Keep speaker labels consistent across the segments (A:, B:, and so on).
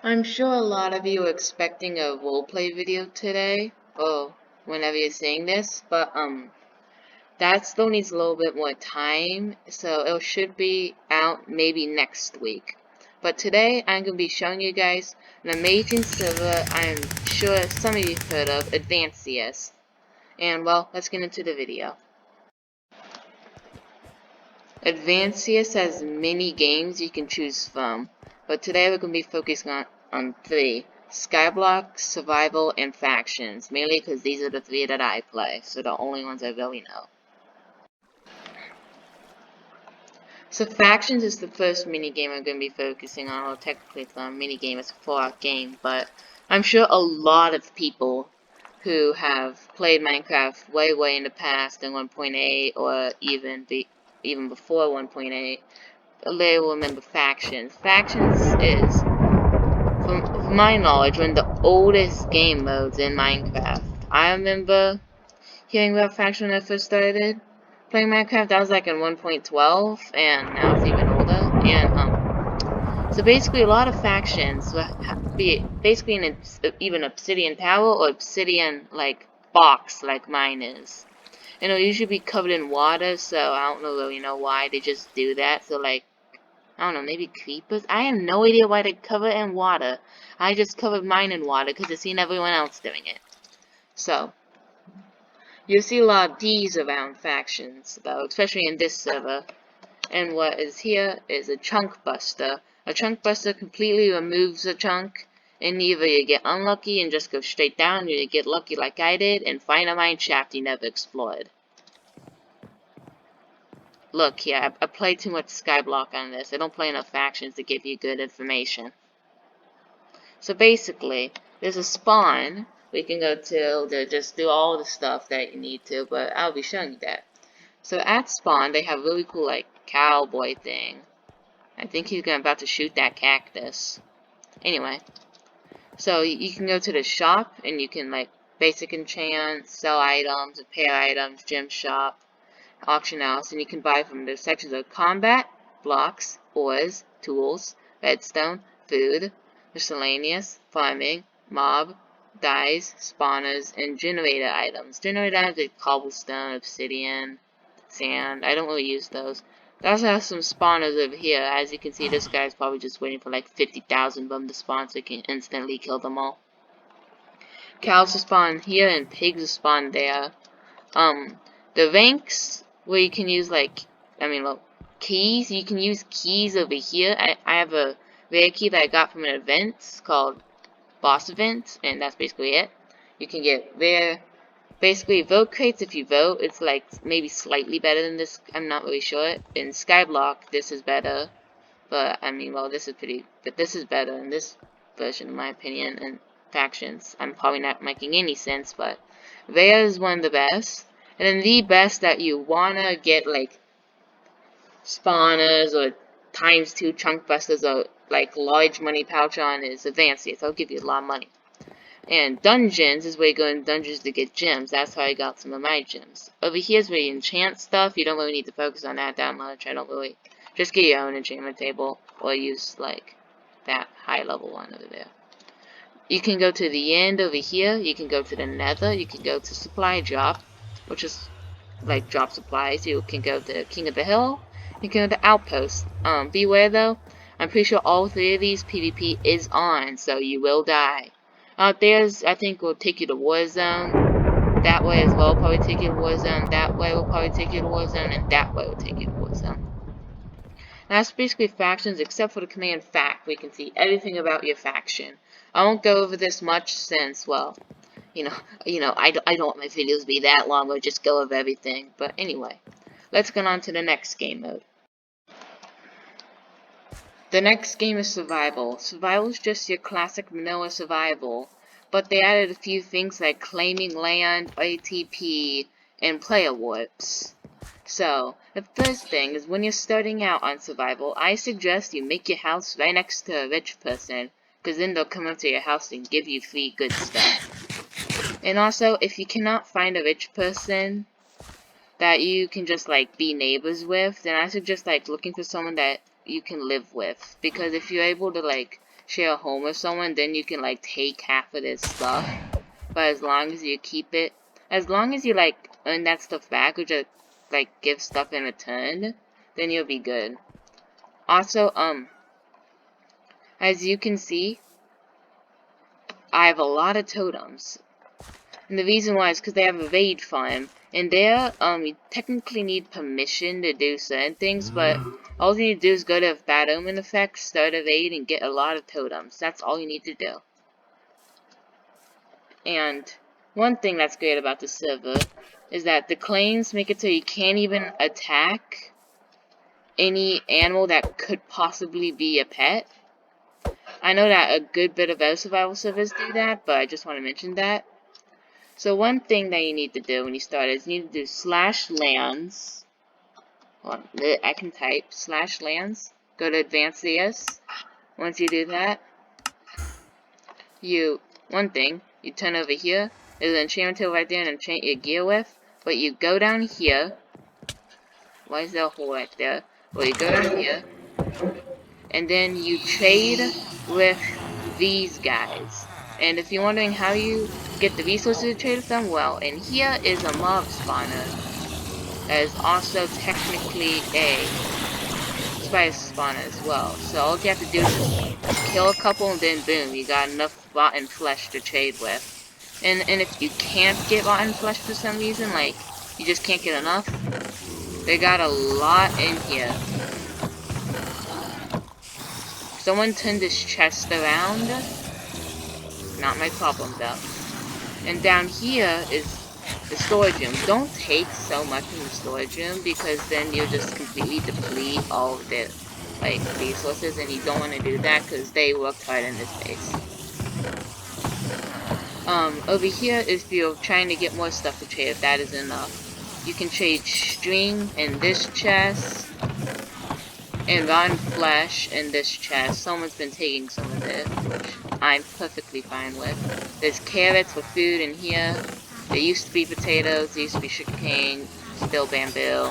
A: I'm sure a lot of you are expecting a roleplay video today, or whenever you're seeing this, but that still needs a little bit more time, so it should be out maybe next week. But today I'm going to be showing you guys an amazing server I'm sure some of you have heard of, Advanced CS. And well, let's get into the video. Advanced CS has many games you can choose from, but today we're going to be focusing on three: Skyblock, Survival, and Factions, mainly because these are the three that I play, so the only ones I really know. So Factions is the first minigame I'm going to be focusing on. Well, technically it's not a minigame, it's a full-out game, but I'm sure a lot of people who have played Minecraft way in the past in 1.8 or even before 1.8, they will remember Factions. Factions is, from my knowledge, one of the oldest game modes in Minecraft. I remember hearing about Factions when I first started playing Minecraft. That was like in 1.12, and now it's even older. And so basically, a lot of factions will be basically in even obsidian tower or obsidian like box, like mine is. And it'll usually be covered in water, so I don't really know why they just do that. So like, I don't know, maybe creepers? I have no idea why they cover it in water. I just covered mine in water because I've seen everyone else doing it. So, you'll see a lot of D's around factions, though, especially in this server. And what is here is a chunk buster. A chunk buster completely removes a chunk, and either you get unlucky and just go straight down, or you get lucky like I did and find a mine shaft you never explored. Look here, I play too much Skyblock on this. I don't play enough factions to give you good information. So basically, there's a spawn we can go to just do all the stuff that you need to, but I'll be showing you that. So at spawn, they have really cool, like, cowboy thing. I think he's about to shoot that cactus. Anyway, so you can go to the shop, and you can, like, basic enchant, sell items, repair items, gem shop, auction house, and you can buy from the sections of combat, blocks, ores, tools, redstone, food, miscellaneous, farming, mob, dyes, spawners, and generator items. Generator items like cobblestone, obsidian, sand. I don't really use those. They also have some spawners over here. As you can see, this guy's probably just waiting for like 50,000 of them to spawn so he can instantly kill them all. Cows will spawn here and pigs will spawn there. The ranks where you can use look, keys. You can use keys over here. I have a rare key that I got from an event called Boss Event, and that's basically it. You can get rare. Basically, vote crates if you vote. It's like maybe slightly better than this. I'm not really sure. In Skyblock, this is better. But, I mean, well, this is better in this version, in my opinion. And factions, I'm probably not making any sense, but Rare is one of the best. And then the best that you wanna get, like, spawners or ×2 chunk busters or, like, large money pouch on is Advanced. That'll give you a lot of money. And dungeons is where you go in dungeons to get gems. That's how I got some of my gems. Over here is where you enchant stuff. You don't really need to focus on that much. I don't really. Just get your own enchantment table or use like that high level one over there. You can go to the end over here. You can go to the nether. You can go to supply drop, which is like drop supplies. You can go to King of the Hill. You can go to Outpost. Beware though. I'm pretty sure all three of these PvP is on, so you will die. There's, I think, will take you to Warzone. That way as well will probably take you to Warzone. That way will probably take you to Warzone. And that way will take you to Warzone. That's basically factions, except for the command fact. We can see everything about your faction. I won't go over this much since, well, I don't want my videos to be that long. I'll just go over everything. But anyway, let's get on to the next game mode. The next game is Survival. Survival is just your classic vanilla survival, but they added a few things like claiming land, ATP, and player warps. So, the first thing is when you're starting out on Survival, I suggest you make your house right next to a rich person, because then they'll come up to your house and give you free good stuff. And also, if you cannot find a rich person that you can just like be neighbors with, then I suggest like looking for someone that you can live with, because if you're able to like share a home with someone, then you can like take half of their stuff. But as long as you keep it, as long as you like earn that stuff back or just like give stuff in return, then you'll be good. Also, as you can see, I have a lot of totems. And the reason why is because they have a raid farm. And there, you technically need permission to do certain things, but all you need to do is go to Bad Omen Effect, start a raid, and get a lot of totems. That's all you need to do. And one thing that's great about the server is that the claims make it so you can't even attack any animal that could possibly be a pet. I know that a good bit of other survival servers do that, but I just want to mention that. So one thing that you need to do when you start is you need to do /lands. Well, I can type /lands. Go to advanced CS. Once you do that, one thing, you turn over here. There's an enchantment table right there and enchant your gear with. But you go down here. Why is there a hole right there? Well, you go down here. And then you trade with these guys. And if you're wondering how you get the resources to trade with them, well, and here is a mob spawner. That is also technically a spider spawner as well. So all you have to do is just kill a couple and then boom, you got enough rotten flesh to trade with. And if you can't get rotten flesh for some reason, like you just can't get enough, they got a lot in here. Someone turned this chest around. Not my problem though. And down here is the storage room. Don't take so much from the storage room because then you'll just completely deplete all of the like resources, and you don't want to do that because they worked hard in this base. Over here is if you're trying to get more stuff to trade, if that is enough. You can trade string in this chest, and rotten flesh in this chest. Someone's been taking some of it, which I'm perfectly fine with. There's carrots for food in here. There used to be potatoes, there used to be sugarcane, still bamboo,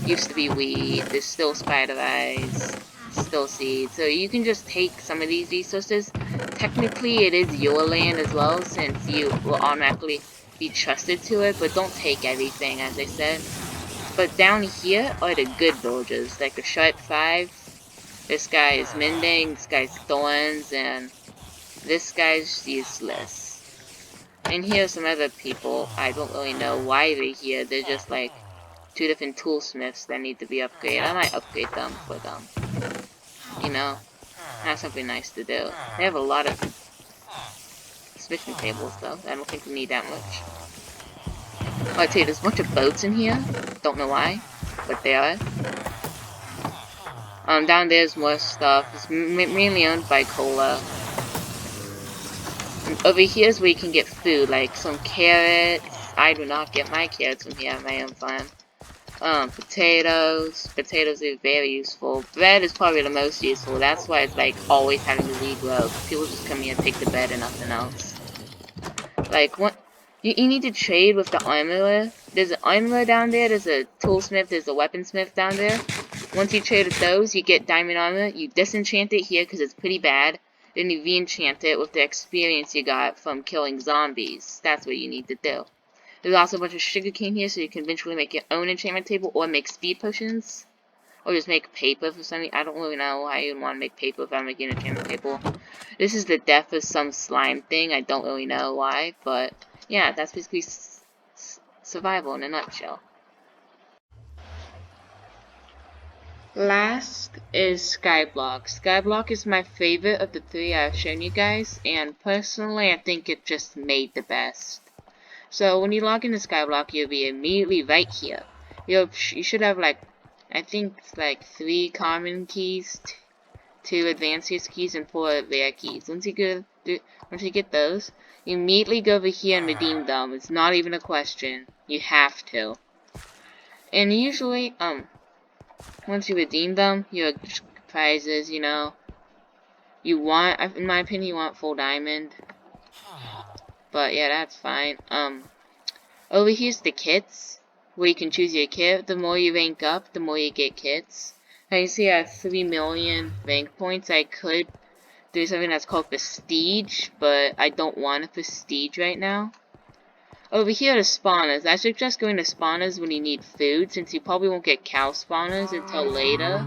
A: used to be wheat, there's still spider eyes, still seeds. So you can just take some of these resources. Technically it is your land as well, since you will automatically be trusted to it, but don't take everything, as I said. But down here are the good villagers, like the Sharp 5. This guy is Mending, this guy's Thorns, and this guy's useless. And here's some other people. I don't really know why they're here. They're just like 2 different toolsmiths that need to be upgraded. I might upgrade them for them. You know, that's something nice to do. They have a lot of smithing tables though. I don't think we need that much. Oh, I tell you, there's a bunch of boats in here. Don't know why, but they are. Down there's more stuff. It's mainly owned by Cola. And over here is where you can get food, like some carrots. I do not get my carrots from here at my own farm. Potatoes. Potatoes are very useful. Bread is probably the most useful. That's why it's like always having to regrow. People just come here and take the bread and nothing else. Like, what? You need to trade with the armorer. There's an armorer down there, there's a toolsmith, there's a weaponsmith down there. Once you trade with those, you get diamond armor. You disenchant it here because it's pretty bad. Then you re-enchant it with the experience you got from killing zombies. That's what you need to do. There's also a bunch of sugarcane here, so you can eventually make your own enchantment table or make speed potions. Or just make paper for something. I don't really know why you'd want to make paper if I'm making an enchantment table. This is the death of some slime thing. I don't really know why, but yeah, that's basically survival in a nutshell. Last is Skyblock. Skyblock is my favorite of the 3 I've shown you guys, and personally I think it just made the best. So when you log into Skyblock, you'll be immediately right here. You should have like, I think it's like 3 common keys, 2 advanced keys, and 4 rare keys. Once you get those, you immediately go over here and redeem them. It's not even a question. You have to. And usually, once you redeem them, your prizes, you know, you want, in my opinion, you want full diamond. But yeah, that's fine. Over here's the kits, where you can choose your kit. The more you rank up, the more you get kits. Now you see I have 3 million rank points. I could do something that's called Prestige, but I don't want a Prestige right now. Over here are spawners. I suggest going to spawners when you need food, since you probably won't get cow spawners until later.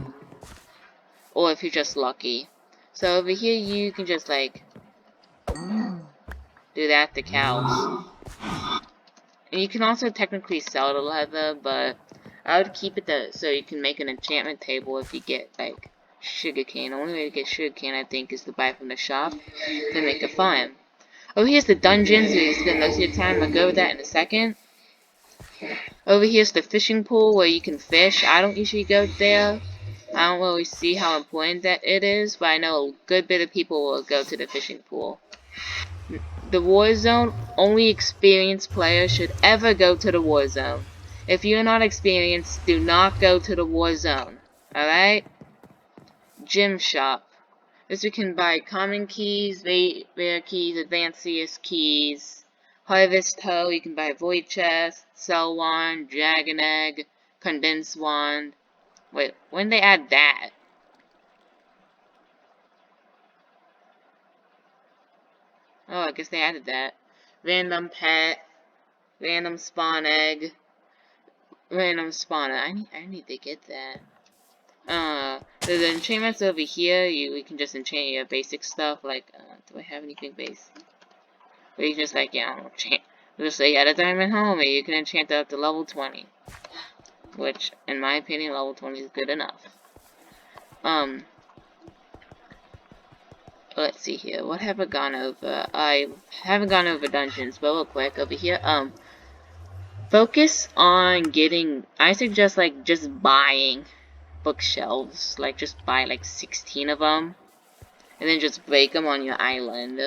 A: Or if you're just lucky. So over here you can just like do that to cows. And you can also technically sell the leather, but I would keep it so you can make an enchantment table if you get like sugarcane. The only way to get sugarcane, I think, is to buy from the shop to make a farm. Over here's the dungeons where you spend most of your time. I'll go over that in a second. Over here's the fishing pool where you can fish. I don't usually go there. I don't really see how important that it is, but I know a good bit of people will go to the fishing pool. The war zone, only experienced players should ever go to the war zone. If you're not experienced, do not go to the war zone. Alright? Gym shop. This we can buy common keys, rare keys, advanced CS keys, harvest hoe, you can buy void chest, cell wand, dragon egg, condensed wand. Wait, when did they add that? Oh, I guess they added that. Random pet, random spawn egg, random spawner. I need to get that. The enchantments over here, we can just enchant your basic stuff, like, do I have anything basic? Or you can just, like, yeah, enchant, just say, at a diamond helmet, you can enchant up to level 20. Which, in my opinion, level 20 is good enough. Let's see here, what have I gone over? I haven't gone over dungeons, but real quick, over here, focus on getting, I suggest, like, just buying bookshelves, like just buy like 16 of them, and then just break them on your island.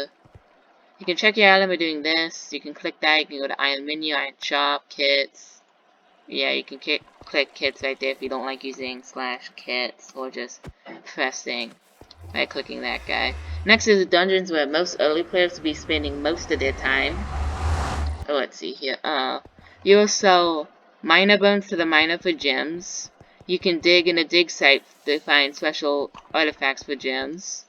A: You can check your island by doing this. You can click that, you can go to island menu, island shop, kits. Yeah, you can click kits right there if you don't like using /kits, or just pressing by clicking that guy. Next is the dungeons where most early players will be spending most of their time. Oh, let's see here. You will sell miner bones to the miner for gems. You can dig in a dig site to find special artifacts for gems.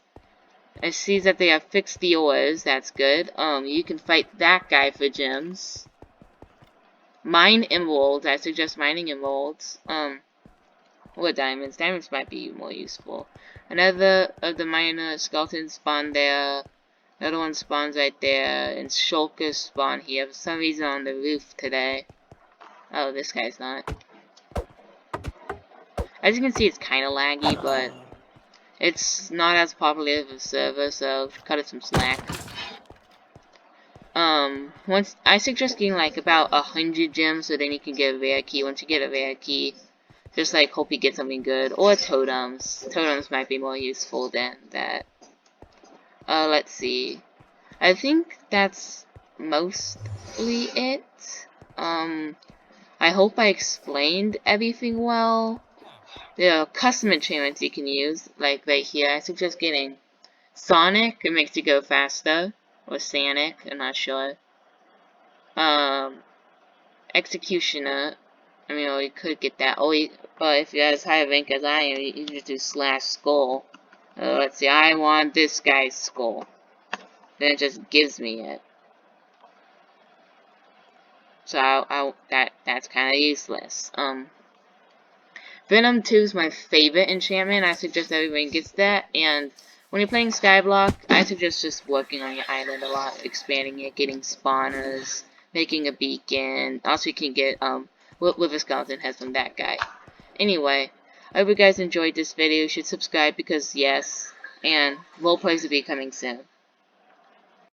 A: I see that they have fixed the ores, that's good. You can fight that guy for gems. Mine emeralds, I suggest mining emeralds. Or diamonds. Diamonds might be more useful. Another of the miner skeletons spawn there. Another one spawns right there. And shulkers spawn here. For some reason on the roof today. Oh, this guy's not. As you can see, it's kind of laggy, but it's not as popular of a server, so cut it some slack. Once I suggest getting like about 100 gems, so then you can get a rare key. Once you get a rare key, just like hope you get something good, or totems. Totems might be more useful than that. Let's see. I think that's mostly it. I hope I explained everything well. There are custom enchantments you can use, like right here. I suggest getting Sonic, it makes you go faster, or Sanic, I'm not sure. Executioner, I mean, well, you could get that. But if you're as high a rank as I am, you can just do /skull. Let's see, I want this guy's skull. Then it just gives me it. So that's kind of useless. Venom 2 is my favorite enchantment. I suggest everyone gets that. And when you're playing Skyblock, I suggest just working on your island a lot, expanding it, getting spawners, making a beacon. Also, you can get Wither Skeleton has from that guy. Anyway, I hope you guys enjoyed this video. You should subscribe because yes, and roleplays will be coming soon.